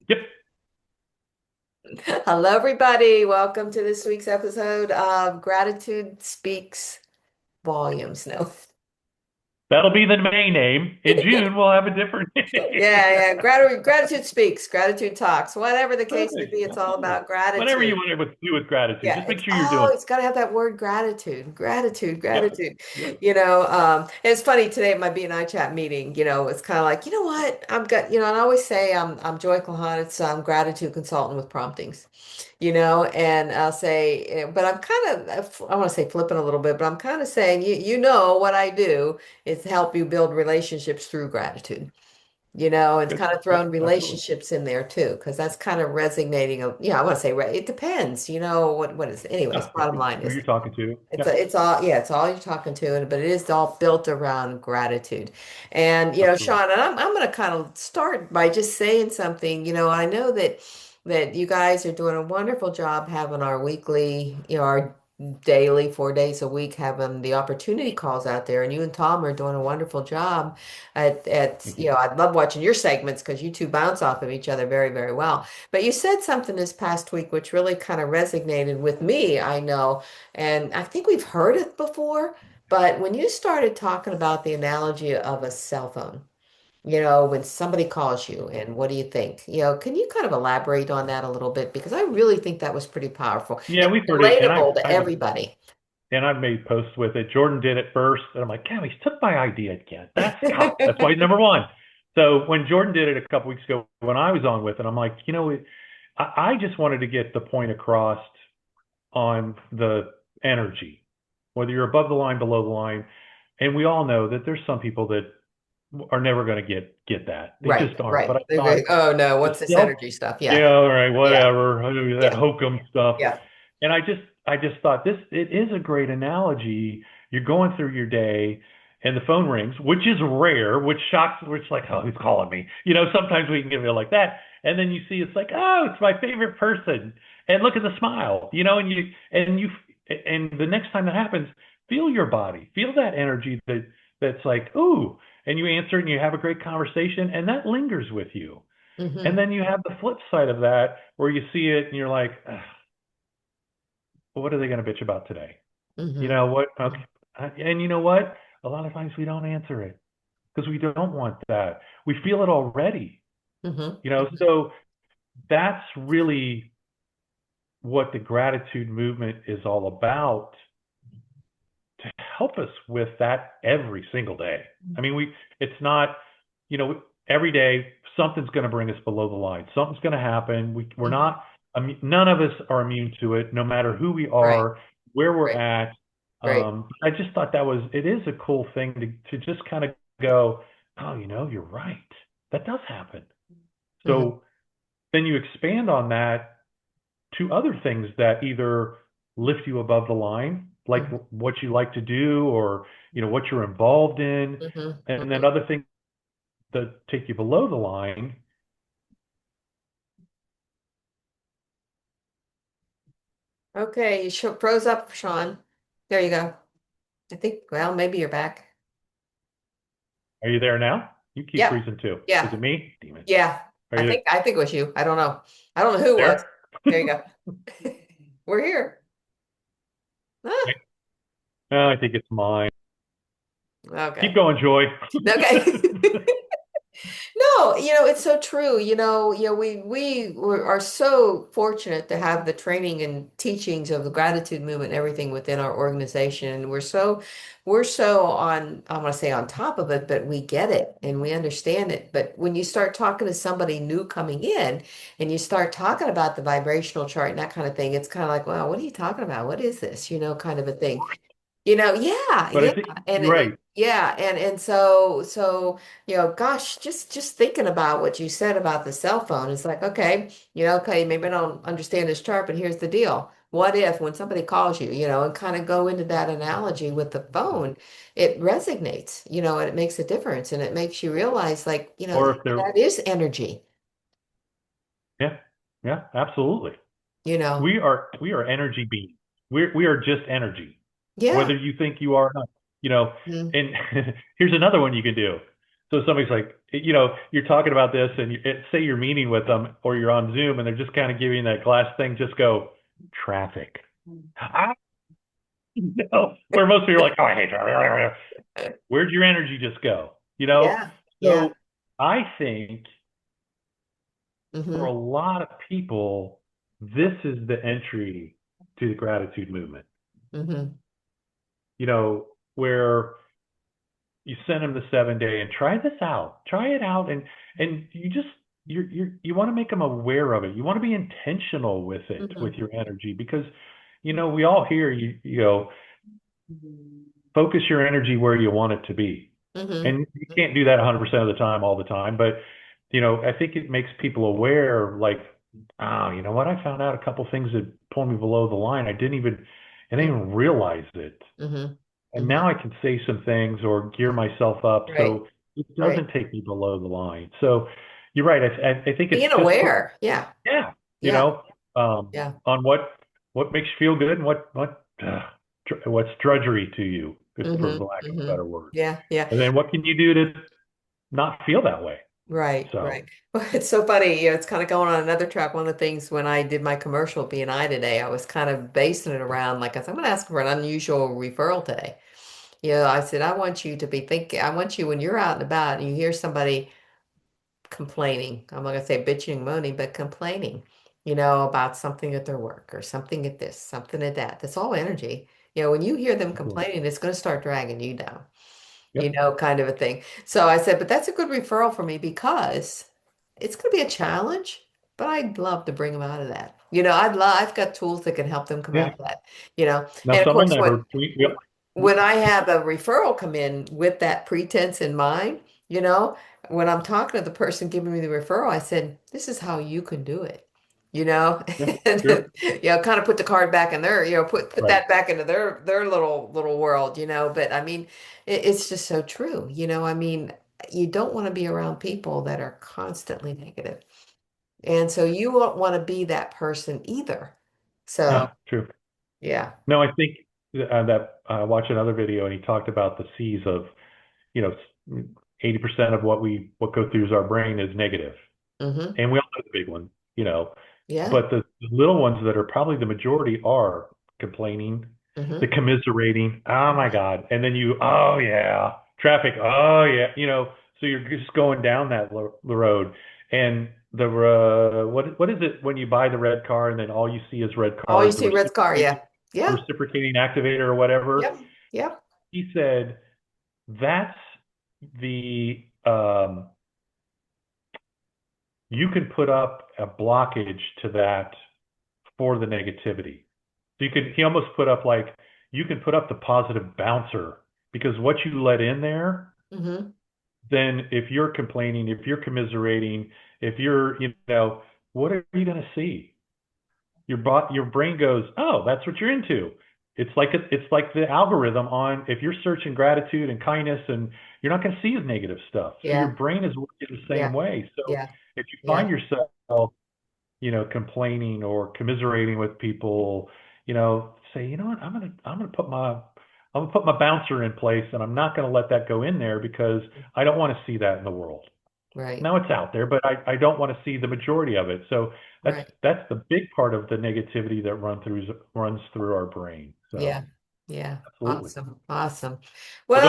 Yep, Hello, everybody. Welcome to this week's episode of Gratitude Speaks Volumes. No. that'll be the main name. In June, we'll have a different Yeah, name. yeah. Gratitude speaks, gratitude talks, whatever the case may Perfect. be, it's all Absolutely. about Whatever you gratitude. want to do with gratitude, Yeah, just make sure you're doing it. it's got to have that word gratitude, gratitude, Yep. gratitude. Yep. It's funny today at my BNI chat meeting, it's kind of like, you know what? And I always say I'm Joy Kahan, it's gratitude consultant with promptings, and I'll say, but I'm kind of, I want to say flipping a little bit, but I'm kind of saying, what I do is help you build relationships through gratitude. It's Good. kind of Yep. thrown Absolutely. relationships in there too, because that's kind of resonating. I want to say it depends. What is it? Anyways, Yeah. Yeah. bottom line Who is you're talking to. it's Yeah. a, it's all yeah, it's all you're talking to, but it is all built around gratitude. And Absolutely. Sean, and I'm going to kind of start by just saying something. I know that you guys are doing a wonderful job having our weekly, our daily 4 days a week having the opportunity calls out there, and you and Tom are doing a wonderful job at Thank you. I love watching your segments because you two bounce off of each other very, very well. But you said something this past week which really kind of resonated with me, I know, and I think we've heard it before, but when you started talking about the analogy of a cell phone, when somebody calls you and what do you think? Can you kind of elaborate on that a little bit? Because I really think that was pretty powerful Yeah, and we've heard it, and relatable to I've everybody. made posts with it. Jordan did it first, and I'm like, damn, he's took my idea again. That's why he's number one. So when Jordan did it a couple weeks ago, when I was on with it, I'm like, I just wanted to get the point across on the energy, whether you're above the line, below the line. And we all know that there's some people that are never going to get that. They Right, just aren't. right. But I They're thought going, oh no, the what's this self, energy stuff? yeah, Yeah, all right, yeah, whatever, I do that yeah, hokum stuff. yeah. And I just thought it is a great analogy. You're going through your day and the phone rings, which is rare, which shocks, which like, oh, who's calling me? Sometimes we can get it like that. And then you see it's like, oh, it's my favorite person. And look at the smile, and the next time that happens, feel your body, feel that energy that's like, ooh, and you answer and you have a great conversation and that lingers with you. And Hmm. then you have the flip side of that where you see it and you're like, "Ugh, well, what are they going to bitch about today? You Hmm. know what? Okay. And you know what? A lot of times we don't answer it because we don't want that. We feel it already, Hmm. so that's really what the gratitude movement is all about to help us with that every single day. I mean, it's not, you know, every day something's going to bring us below the line. Something's going to happen. We're Hmm. not, none of us are immune to it, no matter who we Right, are, where we're right, at. right. I just thought it is a cool thing to just kind of go, oh, you're right. That does happen. Hmm. So then you expand on that to other things that either lift you above the line, like Hmm. what you like to do or what you're involved in, Hmm. and then Hmm. other things that take you below the line. Okay, you froze up, Sean. There you go. I think, well, maybe you're back. Are you there now? You keep Yep. freezing too. Is Yeah. it me? Damn it. Yeah. Are I you think I think it was you. I don't know. I don't know who it was. there? There you go. We're here. Ah, I think it's mine. Keep okay. going, Joy. Okay. No, it's so true. We are so fortunate to have the training and teachings of the gratitude movement and everything within our organization. We're so I want to say on top of it, but we get it and we understand it. But when you start talking to somebody new coming in and you start talking about the vibrational chart and that kind of thing, it's kind of like, wow, what are you talking about? What is this? Kind of a thing. Yeah, But I yeah, think and you're right. yeah, and so gosh, just thinking about what you said about the cell phone, it's like, okay, okay, maybe I don't understand this chart, but here's the deal. What if when somebody calls you, and kind of go into that analogy with the phone, it resonates, and it makes a difference, and it makes you realize, like, Or if they're, that is energy, yeah, yeah, absolutely. you know. We are energy beings. We are just energy, Yeah. whether you think you are or not. You know, Mm-hmm. and here's another one you can do. So somebody's like, you're talking about this, and say you're meeting with them, or you're on Zoom, and they're just kind of giving you that glass thing. Just go traffic. I know. Where most people are like, oh, I hate traffic. Where'd your energy just go? Yeah. Yeah. So I think for a Hmm. lot of people, this is the entry to the gratitude movement. Hmm. Where you send them the 7 day and try this out, try it out, and you want to make them aware of it. You want to be intentional with it, with Hmm. your energy, because we all hear focus your energy where you want it to be. Hmm. And you can't do that 100% of the time, all the time. But, I think it makes people aware, like, oh, you know what? I found out a couple things that pulled me below the line. I didn't even realize it. Hmm. And Hmm. now I can say some things or gear myself up Right. so it Right. doesn't take me below the line. So you're right. I think it's Being just aware. Yeah. yeah, you Yeah. know, Yeah. on what makes you feel good and what's drudgery to you, for Hmm. lack of a Hmm. better word. Yeah. Yeah. And then what can you do to not feel that way? Right, So, right. Well, it's so funny, it's kind of going on another track. One of the things when I did my commercial B&I today, I was kind of basing it around like I said, I'm going to ask for an unusual referral today. I said, I want you to be thinking, I want you when you're out and about and you hear somebody complaining, I'm not going to say bitching, moaning, but complaining, about something at their work or something at this, something at that. That's all energy. When you hear them absolutely. complaining, it's going to start dragging you down, Yep. kind of a thing. So I said, but that's a good referral for me because it's going to be a challenge, but I'd love to bring them out of that. I've got tools that can help them come out Yeah. of that. Now And of some will course, never. Yep. when I have a referral come in with that pretense in mind, you know, when I'm talking to the person giving me the referral, I said, this is how you can do it. You know, Yeah. and Sure. kind of put the card back in their, put Right. that back into their little world, But I mean, it's just so true. I mean, you don't want to be around people that are constantly negative. And so you won't want to be that person either. So, Ah, true. yeah. No, I think that I watched another video and he talked about the C's of, you know, 80% of what goes through our brain is negative. Hmm. And we all know the big one, Yeah. but the little ones that are probably the majority are complaining, the Hmm. commiserating, oh my God. And then oh yeah, traffic, oh yeah, so you're just going down that the road. And what is it when you buy the red car and then all you see is red Oh, you cars, see Red's car. Yeah. the Yeah. reciprocating activator or whatever? Yep. Yep. He said that's the you can put up a blockage to that for the negativity. So he almost put up like, you can put up the positive bouncer, because what you let in there, Hmm. then if you're complaining, if you're commiserating, if you're, what are you going to see? Your brain goes, oh, that's what you're into. It's like the algorithm on, if you're searching gratitude and kindness, and you're not going to see the negative stuff. So your Yeah. brain is working the same Yeah. way. So Yeah. if you Yeah. find yourself, complaining or commiserating with people, say, you know what, I'm gonna put my bouncer in place, and I'm not gonna let that go in there, because I don't want to see that in the world. Right. Now it's out there, but I don't want to see the majority of it. So that's Right. that's the big part of the negativity that runs through our brain. So Yeah. Yeah. absolutely. Awesome. Awesome. So Well,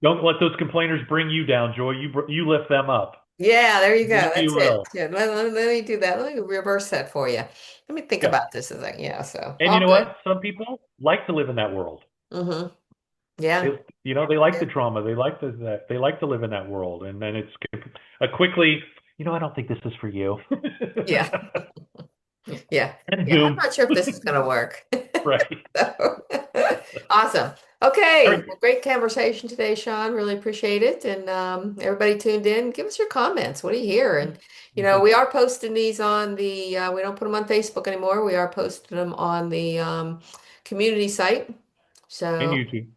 don't let those complainers bring you down, Joy. You lift them up. yeah, there you go. Yes, you That's it. will. Yeah, let me do that. Let me reverse that for you. Let me think Yeah. about this as so And you all know good. what? Some people like to live in that world. Hmm. Yeah. They like Yeah. the drama. They like to live in that world. And then it's a quickly, I don't think this is for you. Yeah. Yeah. And Yeah. I'm boom. not sure if this is going to work. Right. So, awesome. All Okay. right. Well, great conversation today, Sean. Really appreciate it. And everybody tuned in. Give us your comments. What do you hear? And, we are posting these on we don't put them on Facebook anymore. We are posting them on the community site. And So, YouTube.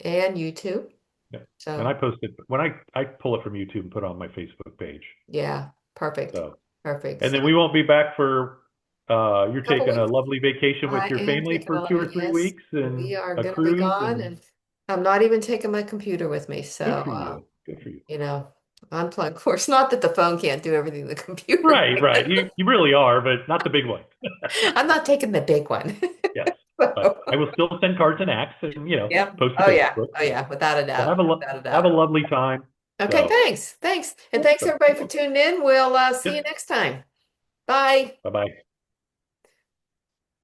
and YouTube. Yeah. And I So, post it when I pull it from YouTube and put it on my Facebook page. yeah. Perfect. So, Perfect. and So, then we won't be back for, you're couple taking a weeks. lovely vacation with I your am family taking for a two look or at, three yes, weeks we and are a going to be cruise, gone, and and I'm not even taking my computer with me. good So for you. Good for you. you know, unplug. Of course, not that the phone can't do everything the computer Right, right. can. You really are, but not the big one. I'm not taking the big one. Yes. But So, I will still send cards and acts and, yeah. post to Oh yeah. Facebook. Oh yeah. Without a Well, doubt. Without a have a doubt. lovely time. Okay, So, thanks. Thanks. And thanks so everybody for tuning in. We'll see you yep. next time. Bye. Bye-bye.